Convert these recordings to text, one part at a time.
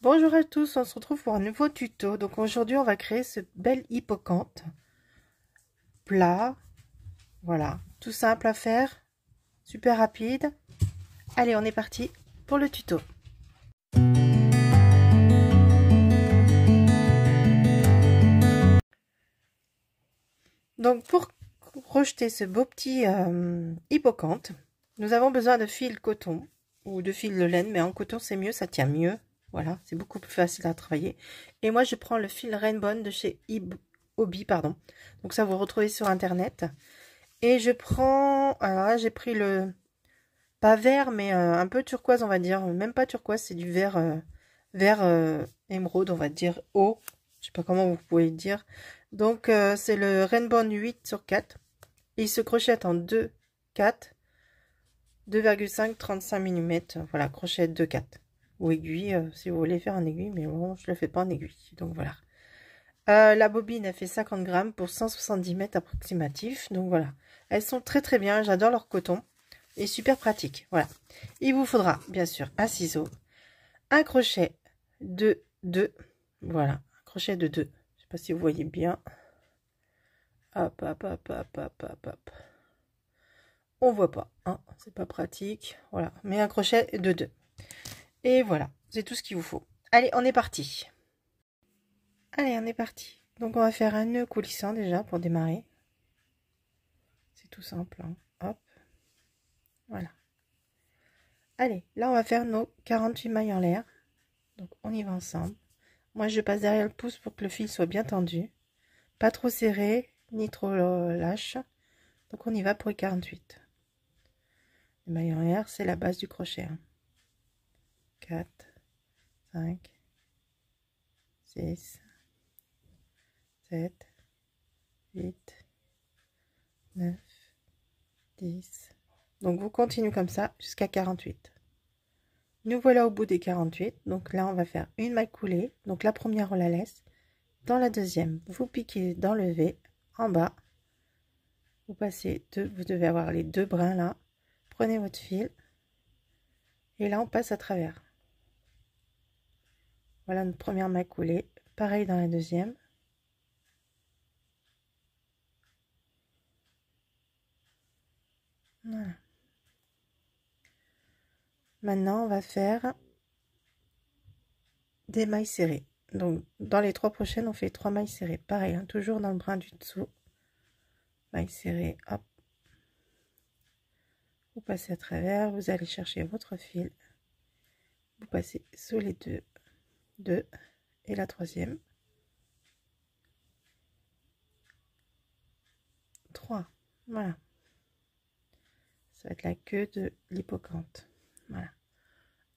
Bonjour à tous, on se retrouve pour un nouveau tuto. Donc aujourd'hui on va créer ce bel hippocampe plat. Voilà, tout simple à faire, super rapide. Allez, on est parti pour le tuto. Donc pour rejeter ce beau petit hippocampe, nous avons besoin de fil coton ou de fil de laine, mais en coton c'est mieux, ça tient mieux. Voilà, c'est beaucoup plus facile à travailler. Et moi je prends le fil Rainbow de chez Hobby, pardon. Donc ça vous retrouvez sur internet. Et je prends, alors là j'ai pris le, pas vert, mais un peu turquoise on va dire, même pas turquoise, c'est du vert, émeraude on va dire, haut, je sais pas comment vous pouvez dire. Donc c'est le Rainbow 8/4, il se crochette en 2, 4, 2,5, 35 mm, voilà, crochet 2, 4, ou aiguille, si vous voulez faire en aiguille, mais bon, je le fais pas en aiguille, donc voilà. La bobine a fait 50 grammes pour 170 mètres approximatifs. Donc voilà, elles sont très bien, j'adore leur coton et super pratique. Voilà, il vous faudra bien sûr un ciseau, un crochet de 2, voilà, un crochet de 2, je sais pas si vous voyez bien. Hop, hop, hop, hop, hop, hop, hop. On voit pas, hein, c'est pas pratique, voilà, mais un crochet de 2. Et voilà, c'est tout ce qu'il vous faut. Allez, on est parti. Allez, on est parti. Donc on va faire un nœud coulissant déjà pour démarrer. C'est tout simple, hein. Hop, voilà. Allez, là on va faire nos 48 mailles en l'air. Donc on y va ensemble. Moi je passe derrière le pouce pour que le fil soit bien tendu. Pas trop serré, ni trop lâche. Donc on y va pour les 48. Les mailles en l'air, c'est la base du crochet. 4, 5, 6, 7, 8, 9, 10. Donc vous continuez comme ça jusqu'à 48. Nous voilà au bout des 48. Donc là on va faire une maille coulée. Donc la première on la laisse. Dans la deuxième, vous piquez dans le V en bas. Vous passez deux, vous devez avoir les deux brins là. Prenez votre fil et là on passe à travers. Voilà notre première maille coulée. Pareil dans la deuxième. Voilà. Maintenant on va faire des mailles serrées. Donc dans les trois prochaines on fait 3 mailles serrées. Pareil, hein, toujours dans le brin du dessous. Mailles serrées, hop. Vous passez à travers, vous allez chercher votre fil. Vous passez sous les deux et la troisième. 3. Voilà. Ça va être la queue de l'hippocampe. Voilà.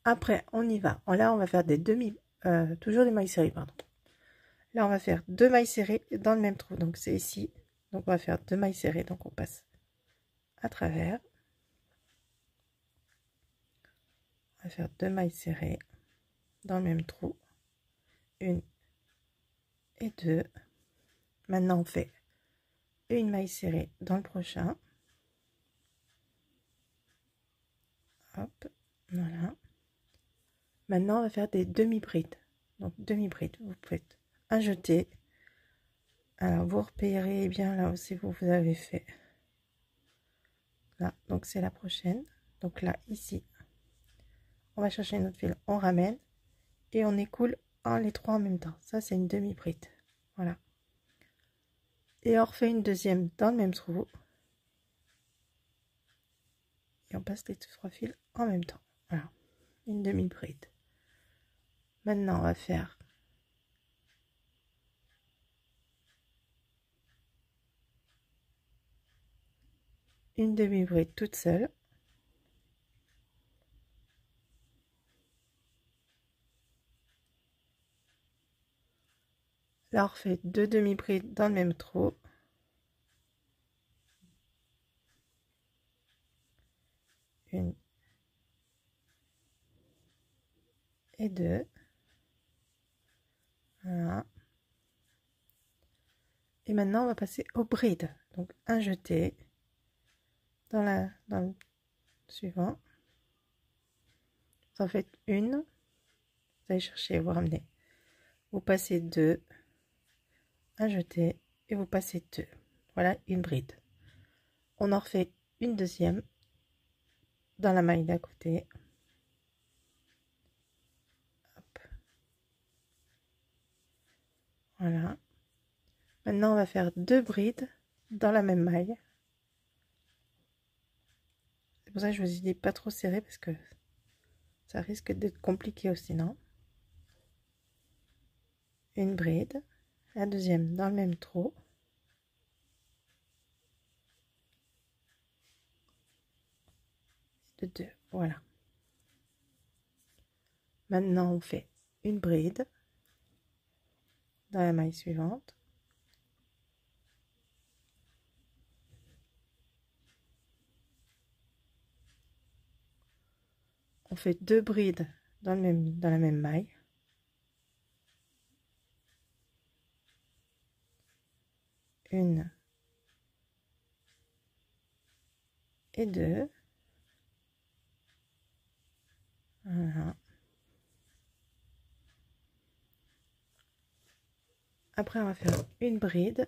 Après, on y va. Là, on va faire des toujours des mailles serrées, pardon. Là, on va faire 2 mailles serrées dans le même trou. Donc, c'est ici. Donc, on va faire 2 mailles serrées. Donc, on passe à travers. On va faire 2 mailles serrées dans le même trou. 1 et 2. Maintenant, on fait une maille serrée dans le prochain. Hop, voilà. Maintenant, on va faire des demi-brides. Donc, demi-brides, vous faites un jeté. Alors, vous repérez bien là aussi vous avez fait. Là, donc c'est la prochaine. Donc là, ici, on va chercher notre fil, on ramène et on écoule les trois en même temps. Ça, c'est une demi-bride. Voilà. Et on refait une deuxième dans le même trou. Et on passe les 3 fils en même temps. Voilà. Une demi-bride. Maintenant, on va faire une demi-bride toute seule. Là, on refait 2 demi-brides dans le même trou. Une et 2. Voilà. Et maintenant, on va passer aux brides. Donc, un jeté dans le suivant. Vous en faites une, vous allez chercher, vous ramenez. Vous passez 2, un jeté et vous passez 2. Voilà une bride. On en refait une deuxième dans la maille d'à côté. Hop. Voilà. Maintenant, on va faire 2 brides dans la même maille. C'est pour ça que je vous ai dit pas trop serré parce que ça risque d'être compliqué aussi, non? Une bride, la deuxième dans le même trou. De 2, voilà. Maintenant, on fait une bride dans la maille suivante. On fait 2 brides dans la même maille. Une et 2. Voilà. Après, on va faire une bride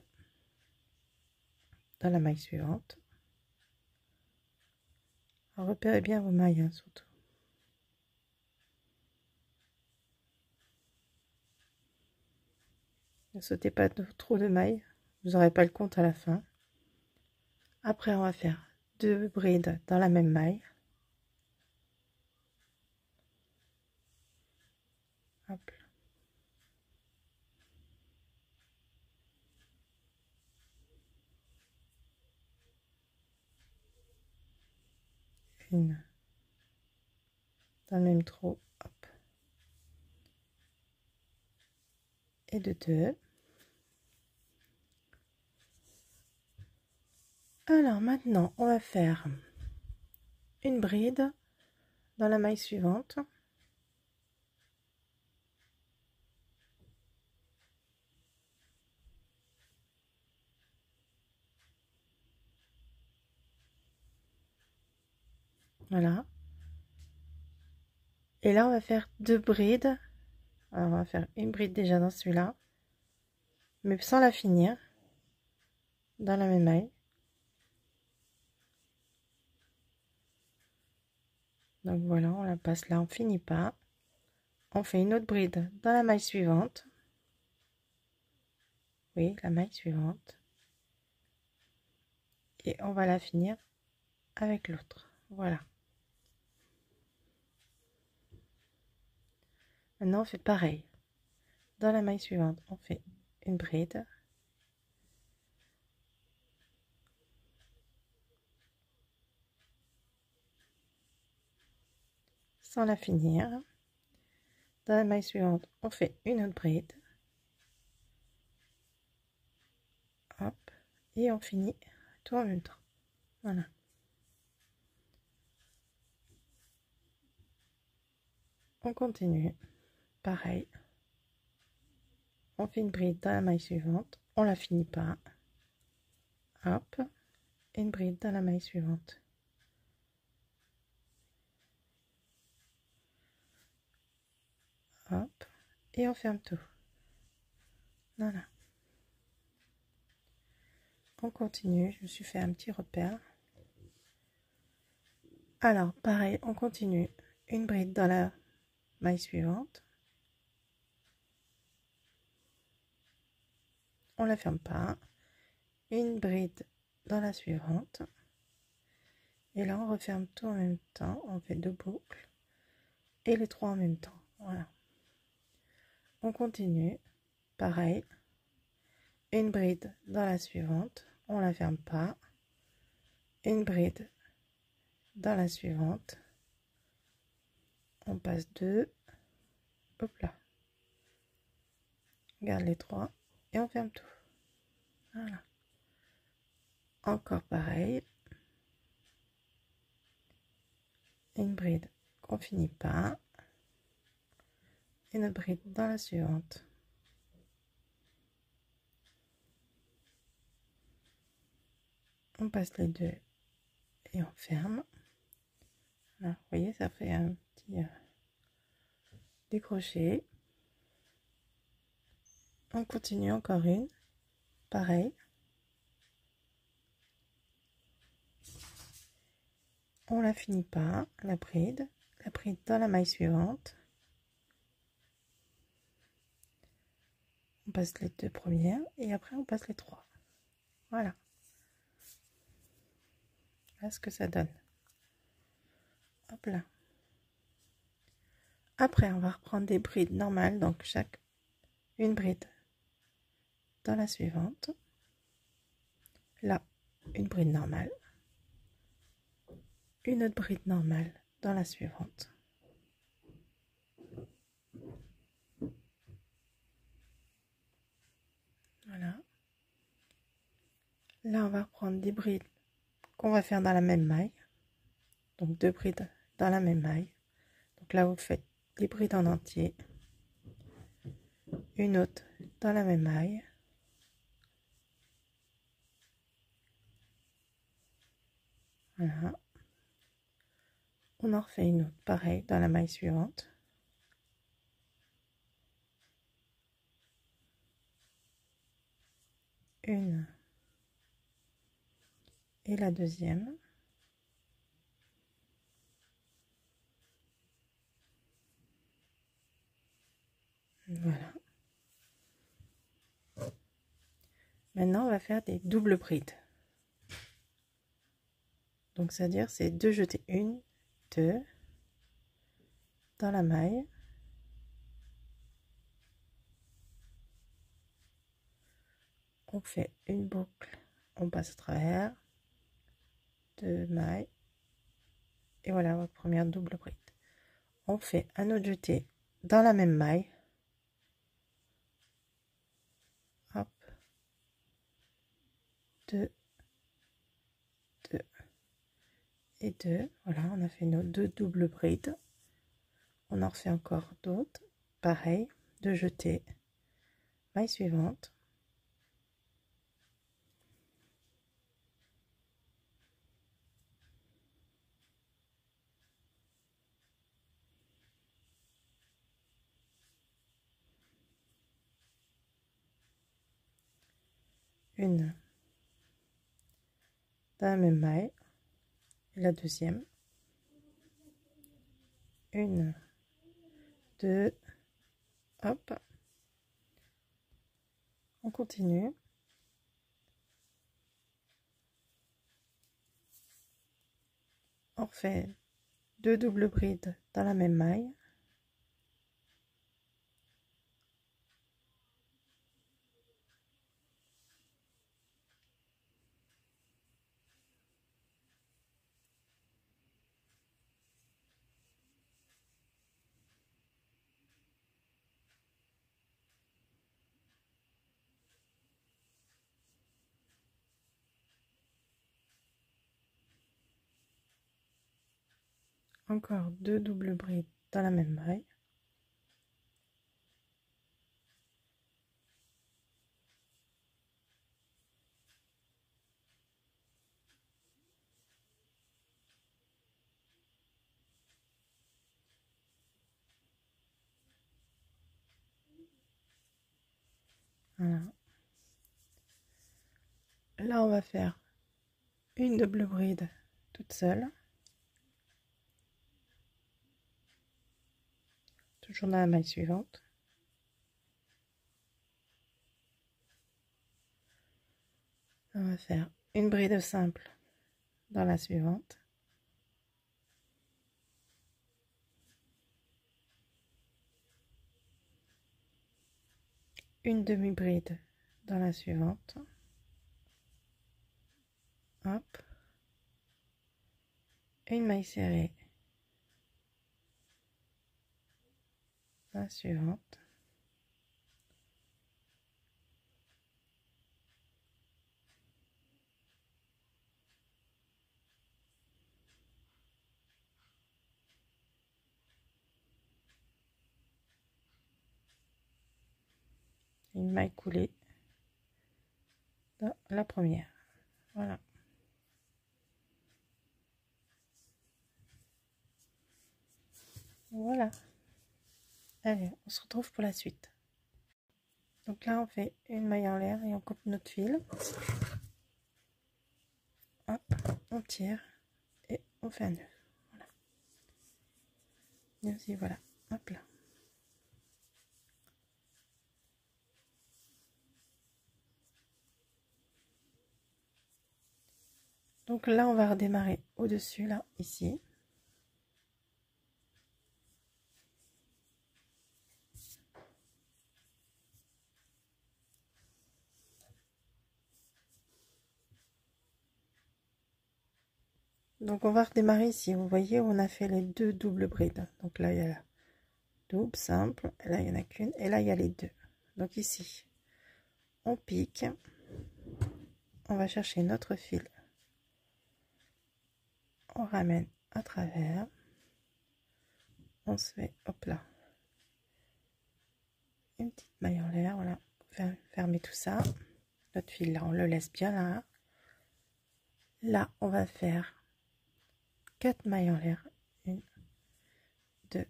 dans la maille suivante. Alors, repérez bien vos mailles, hein, surtout. Ne sautez pas trop de mailles, vous n'aurez pas le compte à la fin. Après, on va faire 2 brides dans la même maille. Hop. Une dans le même trou, hop. Et de 2. Alors maintenant, on va faire une bride dans la maille suivante. Voilà. Et là, on va faire 2 brides. Alors, on va faire une bride déjà dans celui-là, mais sans la finir, dans la même maille. Donc voilà, on la passe là, on finit pas. On fait une autre bride dans la maille suivante. Oui, la maille suivante. Et on va la finir avec l'autre. Voilà. Maintenant, on fait pareil. Dans la maille suivante, on fait une bride. Sans la finir. Dans la maille suivante, on fait une autre bride. Hop. Et on finit tout en même temps. Voilà. On continue. Pareil. On fait une bride dans la maille suivante. On la finit pas. Hop. Une bride dans la maille suivante. Hop. Et on ferme tout. Voilà. On continue. Je me suis fait un petit repère. Alors, pareil, on continue. Une bride dans la maille suivante. On la ferme pas. Une bride dans la suivante. Et là, on referme tout en même temps. On fait 2 boucles. Et les 3 en même temps. Voilà. On continue. Pareil. Une bride dans la suivante. On la ferme pas. Une bride dans la suivante. On passe 2. Hop là. On garde les 3. Et on ferme tout. Voilà. Encore pareil. Une bride qu'on finit pas. Une bride dans la suivante. On passe les 2 et on ferme. Voilà, vous voyez, ça fait un petit décrocher, on continue encore une, pareil, on la finit pas, la bride dans la maille suivante, on passe les 2 premières et après on passe les 3. Voilà. Voilà ce que ça donne. Hop là. Après, on va reprendre des brides normales, donc une bride dans la suivante. Là, une bride normale. Une autre bride normale dans la suivante. Voilà. Là, on va reprendre des brides qu'on va faire dans la même maille. Donc 2 brides dans la même maille. Donc là, vous faites des brides en entier. Une autre dans la même maille. Voilà. On en refait une autre, pareil, dans la maille suivante. Une. Et la deuxième. Voilà. Maintenant, on va faire des doubles brides. Donc, c'est-à-dire, c'est 2 jetés, 1, 2, dans la maille. On fait une boucle, on passe à travers, 2 mailles, et voilà votre première double bride. On fait un autre jeté dans la même maille. Hop. 2, 2 et 2. Voilà, on a fait nos 2 doubles brides. On en refait encore d'autres. Pareil, 2 jetés. Maille suivante. Une dans la même maille. Et la deuxième. 1, 2, hop. On continue. On refait 2 doubles brides dans la même maille. Encore 2 doubles brides dans la même maille. Voilà. Là, on va faire une double bride toute seule. Toujours dans la maille suivante. On va faire une bride simple dans la suivante. Une demi-bride dans la suivante. Hop. Une maille serrée dans la suivante. Une maille coulée dans la première. Voilà. Voilà. Allez, on se retrouve pour la suite. Donc là, on fait une maille en l'air et on coupe notre fil. Hop, on tire et on fait un nœud. Voilà. Et aussi, voilà. Hop là. Donc là, on va redémarrer au-dessus, là, ici. Donc on va redémarrer ici. Vous voyez, on a fait les deux doubles brides. Donc là, il y a la double, simple. Et là, il n'y en a qu'une. Et là, il y a les deux. Donc ici, on pique. On va chercher notre fil. On ramène à travers. On se fait, hop là, une petite maille en l'air. Voilà, fermer tout ça. Notre fil là, on le laisse bien là. Là, on va faire 4 mailles en l'air. 1, 2,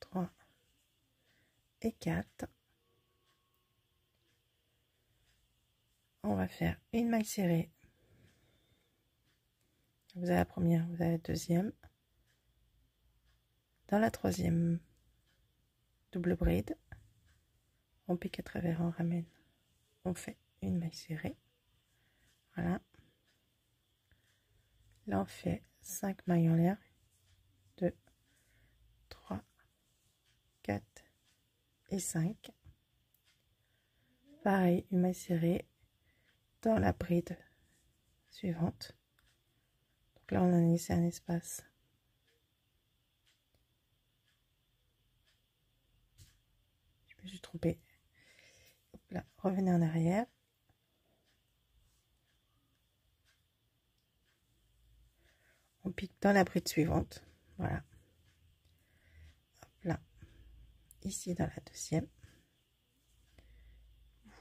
3 et 4. On va faire une maille serrée. Vous avez la première, vous avez la deuxième. Dans la troisième double bride, on pique à travers, on ramène, on fait une maille serrée. Voilà. Là, on fait 5 mailles en l'air. 2, 3, 4 et 5. Pareil, une maille serrée dans la bride suivante. Donc là, on a laissé un espace. Je me suis trompée. Hop là, revenez en arrière. On pique dans la bride suivante. Voilà. Hop là. Ici dans la deuxième.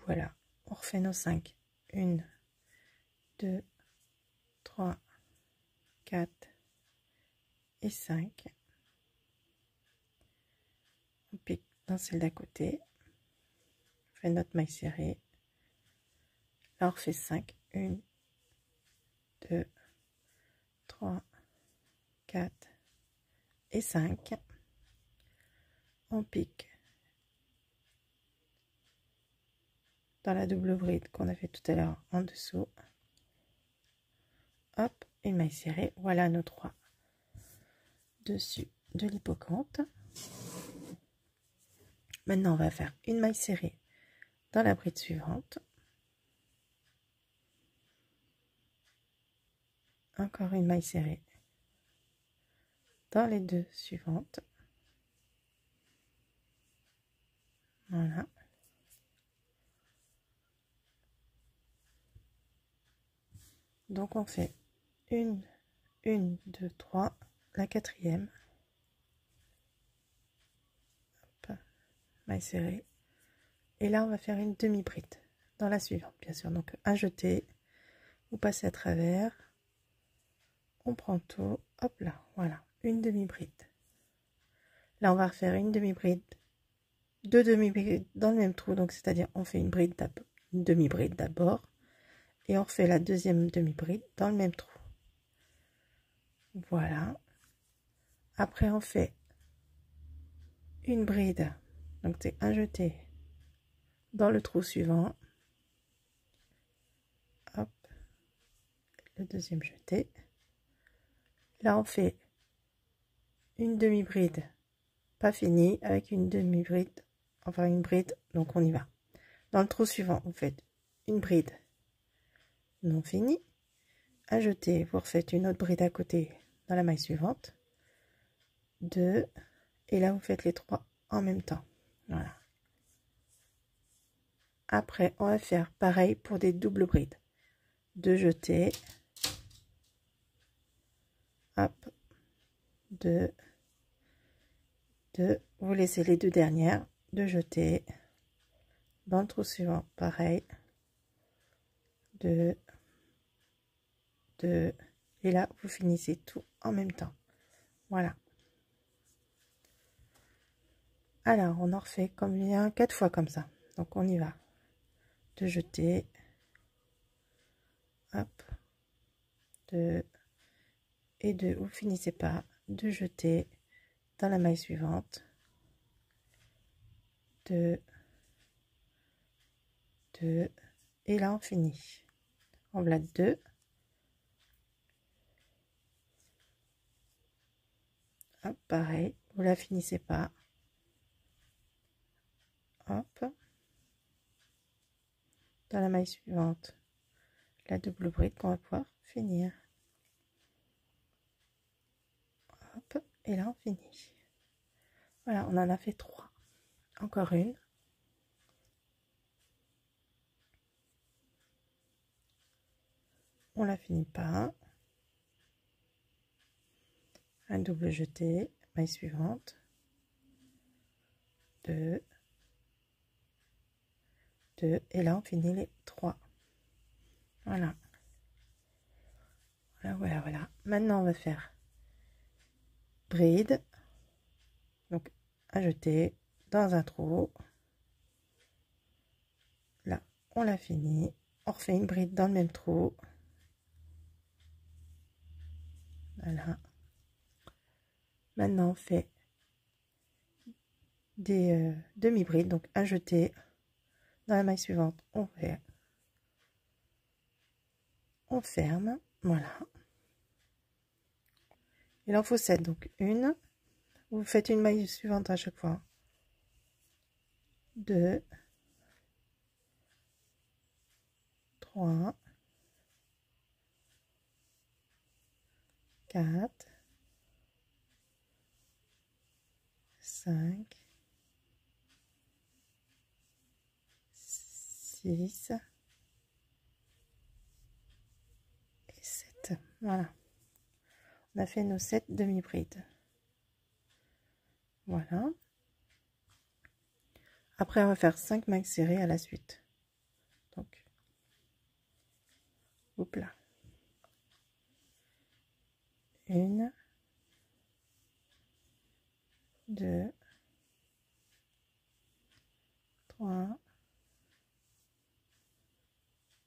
Voilà. On refait nos 5. 1, 2, 3, 4 et 5. On pique dans celle d'à côté. On fait notre maille serrée. Là, on refait 5. 1, 2, 3, 4 et 5. On pique dans la double bride qu'on a fait tout à l'heure en dessous. Hop, une maille serrée. Voilà nos 3 dessus de l'hippocampe. Maintenant, on va faire une maille serrée dans la bride suivante. Encore une maille serrée dans les deux suivantes. Voilà. Donc on fait 1, 2, 3, la quatrième. Hop, maille serrée. Et là, on va faire une demi-bride dans la suivante, bien sûr. Donc un jeté, vous passez à travers, on prend tout, hop là, voilà, une demi-bride. Là, on va refaire une demi-bride, 2 demi-brides dans le même trou, donc c'est-à-dire on fait une demi-bride d'abord, et on refait la deuxième demi-bride dans le même trou. Voilà. Après, on fait une bride, donc c'est un jeté dans le trou suivant. Hop, le deuxième jeté. Là, on fait une demi-bride, pas finie, avec une demi-bride, enfin une bride, donc on y va. Dans le trou suivant, vous faites une bride non finie, un jeté, vous refaites une autre bride à côté dans la maille suivante, 2, et là vous faites les 3 en même temps. Voilà. Après, on va faire pareil pour des doubles brides. 2 jetés, hop, 2, 2, vous laissez les 2 dernières, 2 jetés, dans le trou suivant, pareil, 2, 2, et là vous finissez tout en même temps. Voilà. Alors, on en refait combien? 4 fois comme ça. Donc, on y va. 2 jetés. Hop. 2 et 2. Vous finissez pas. 2 jetés dans la maille suivante. 2. 2. Et là, on finit. On blade 2. Hop, pareil. Vous la finissez pas. Hop. Dans la maille suivante, la double bride qu'on va pouvoir finir. Hop, et là on finit. Voilà, on en a fait 3. Encore une. On la finit pas. Un double jeté, maille suivante. 2. 2. Et là on finit les 3. Voilà. Voilà. Maintenant on va faire bride. Donc un jeté dans un trou. Là, on l'a fini. On refait une bride dans le même trou. Voilà. Maintenant, on fait des demi-brides. Donc, un jeté dans la maille suivante. On fait. On ferme. Voilà. Il en faut 7. Donc, une. Vous faites une maille suivante à chaque fois. 2. 3. 4. 5. 6. Et 7. Voilà. On a fait nos 7 demi-brides. Voilà. Après, on va faire 5 mailles serrées à la suite. Donc, hop là. 1, 2, 3,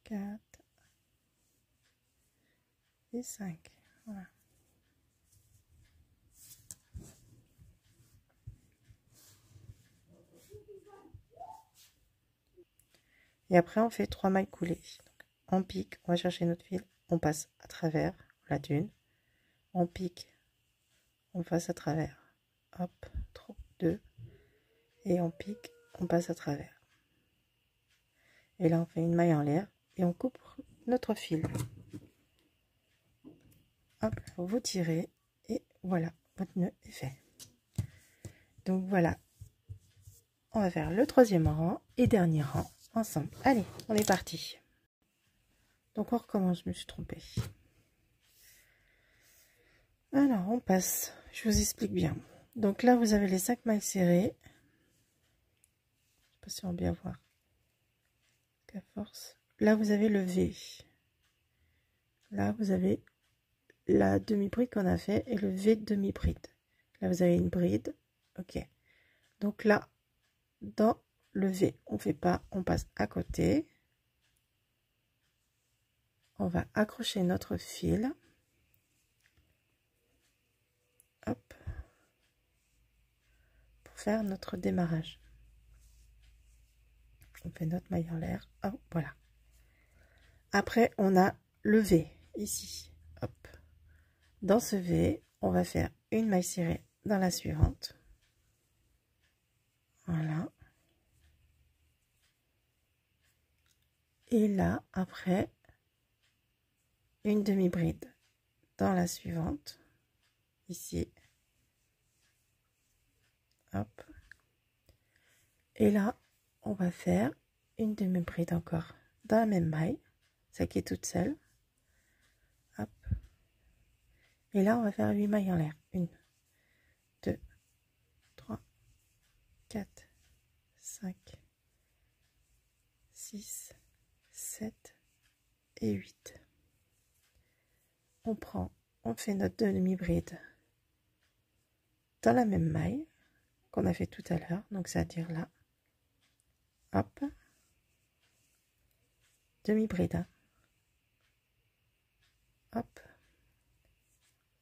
4 et 5. Voilà. Et après, on fait 3 mailles coulées. Donc, on pique, on va chercher notre fil, on passe à travers la dune, on pique, on passe à travers, hop, 2, et on pique, on passe à travers. Et là, on fait une maille en l'air et on coupe notre fil. Hop, vous tirez et voilà, votre nœud est fait. Donc voilà, on va faire le 3e rang et dernier rang ensemble. Allez, on est parti. Donc on recommence, je me suis trompée. Alors on passe, je vous explique bien. Donc là vous avez les 5 mailles serrées. Je sais pas si on va bien voir. À force. Là vous avez le V. Là vous avez la demi-bride qu'on a fait et le V de demi-bride. Là vous avez une bride. Ok. Donc là, dans le V, on fait pas, on passe à côté. On va accrocher notre fil. Hop. Pour faire notre démarrage. On fait notre maille en l'air. Oh, voilà. Après, on a le V ici. Hop. Dans ce V, on va faire une maille serrée dans la suivante. Voilà. Et là, après, une demi-bride dans la suivante. Ici. Hop. Et là, on va faire une demi-bride encore dans la même maille. Celle qui est toute seule. Hop. Et là, on va faire 8 mailles en l'air. 1, 2, 3, 4, 5, 6, 7 et 8. On prend, on fait notre demi-bride dans la même maille. qu'on a fait tout à l'heure, donc c'est-à-dire là, hop, demi-bride, hop,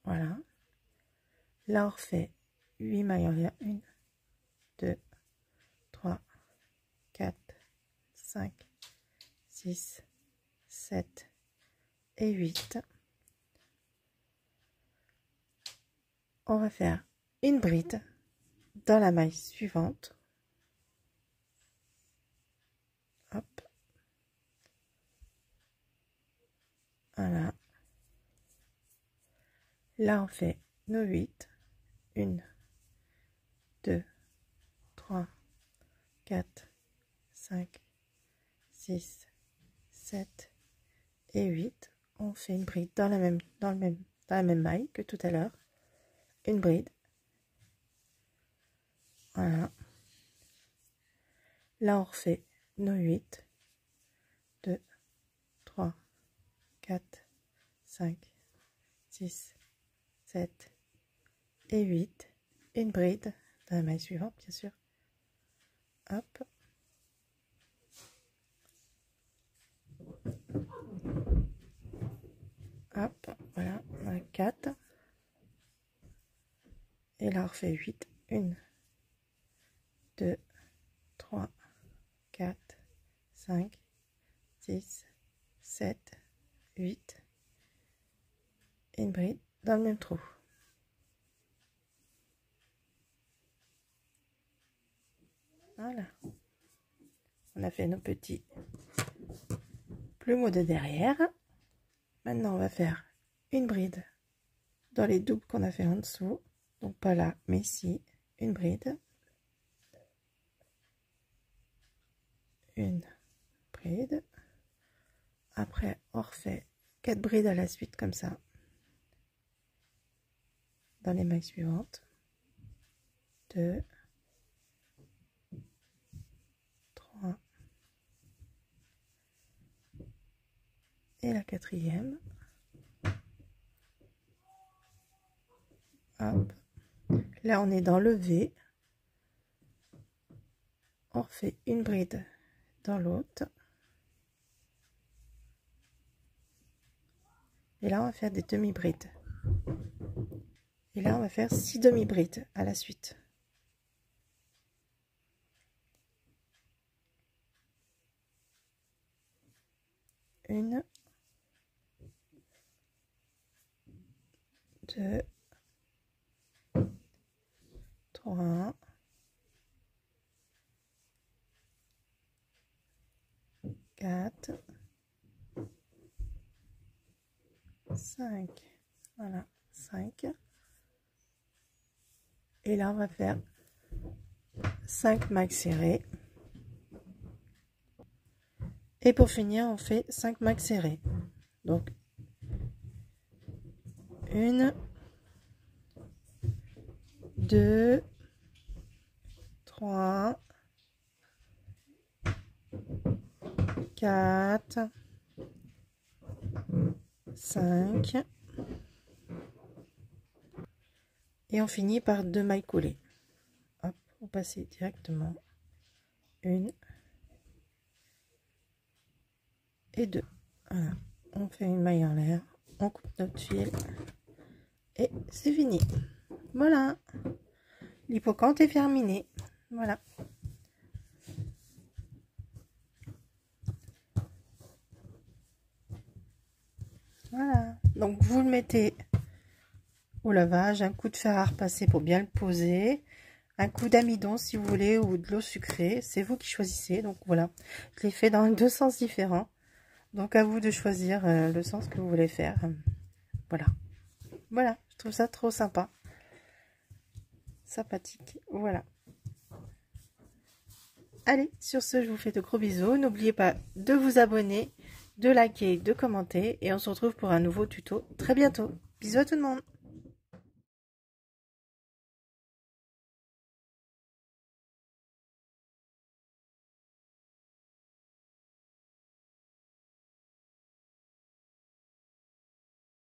voilà, là on refait 8 mailles en l'air, 1, 2, 3, 4, 5, 6, 7 et 8. On va faire une bride dans la maille suivante. Hop. Voilà. Là, on fait nos 8. 1, 2, 3, 4, 5, 6, 7 et 8. On fait une bride dans la même maille que tout à l'heure. Une bride. Voilà. Là, on refait nos 8. 2, 3, 4, 5, 6, 7 et 8. Une bride dans la maille suivante, bien sûr. Hop. Hop, voilà, on a 4. Et là, on refait 8. 1, 2, 3, 4, 5, 6, 7, 8. Et une bride dans le même trou. Voilà. On a fait nos petits plumeaux de derrière. Maintenant, on va faire une bride dans les doubles qu'on a fait en dessous. Donc pas là, mais ici, une bride. Une bride. Après, on refait 4 brides à la suite comme ça. Dans les mailles suivantes. 2, 3. Et la 4e. Hop. Là, on est dans le V. On refait une bride dans l'autre. Et là, on va faire des demi-brides. Et là, on va faire 6 demi-brides à la suite. Une, 2, 3, 4, 5. Voilà, 5. Et là, on va faire 5 mailles serrées. Et pour finir, on fait 5 mailles serrées. Donc, 1, 2, 3, 4, 5. Et on finit par 2 mailles coulées. Hop, on passe directement 1 et 2. Voilà, on fait une maille en l'air, on coupe notre fil et c'est fini. Voilà, l'hippocampe est terminé. Voilà. Voilà, donc vous le mettez au lavage, un coup de fer à repasser pour bien le poser, un coup d'amidon si vous voulez, ou de l'eau sucrée, c'est vous qui choisissez. Donc voilà, je l'ai fait dans 2 sens différents, donc à vous de choisir le sens que vous voulez faire. Voilà, voilà, je trouve ça trop sympa, sympathique. Voilà, allez, sur ce, je vous fais de gros bisous, n'oubliez pas de vous abonner, de liker, de commenter, et on se retrouve pour un nouveau tuto très bientôt. Bisous à tout le monde.